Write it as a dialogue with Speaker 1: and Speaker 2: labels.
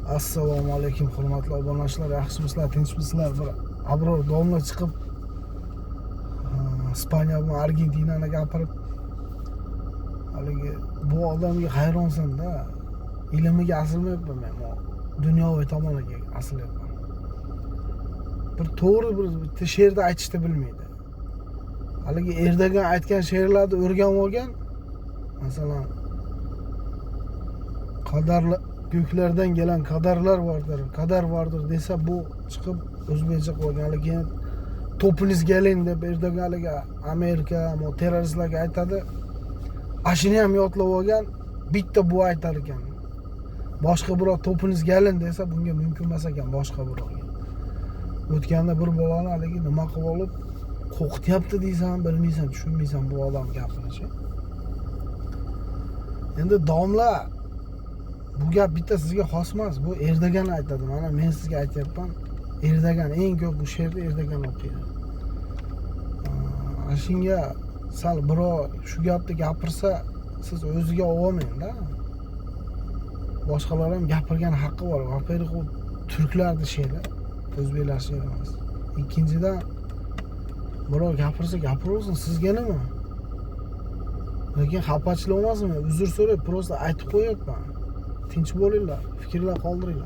Speaker 1: Assalomu alaykum hurmatli obunachilar, yaxshimisizlar, tinchmisizlar? Bir abror domla chiqib Ispaniya bilan Argentinani gapirib, haligi bu odamga hayronsan-da. Ilmiga asilmayapman men, dunyoviy tomoniga asilyapman. Bir to'g'ri bir she'rda aytishni bilmaydi. Haligi Erdo'gan aytgan she'rlarni o'rganib olgan, masalan, qadarlar göklerden gelen kader vardır desa bu chiqib o'zbekcha qolganligi topiniz gelin deb Erdo'ganiga Amerika terroristlarga aytadi. Ashini ham yodlab olgan, bitta bu aytar ekan. Boshqa birov topiniz gelin desa bunga mumkin emas ekan boshqa birovga. O'tganda bir bolani haligi nima qilib olib qo'rqityapti deysan, bilmaysan, tushunmaysan bu odam gapini. Endi domla bu gap bitta sizga xos emas, bu Erdo'gan aytadi. Mana men sizga aytyapman, Erdo'gan eng ko'p bu she'rni Erdo'gan o'qiydi. Shunga sal birov shu gapni gapirsa, siz o'ziga olmang-da. Boshqalar ham gapirgan haqqi bor. Во-первых, u turklarning she'ri, o'zbeklar she'ri emas. Ikkinchidan, birov gapirsa gapiraversin, sizga nima? Lekin xafachilik olmasin, uzr so'rab, prosta aytib qo'yapman. Tinch bo'linglar, fikrlar qoldiringlar.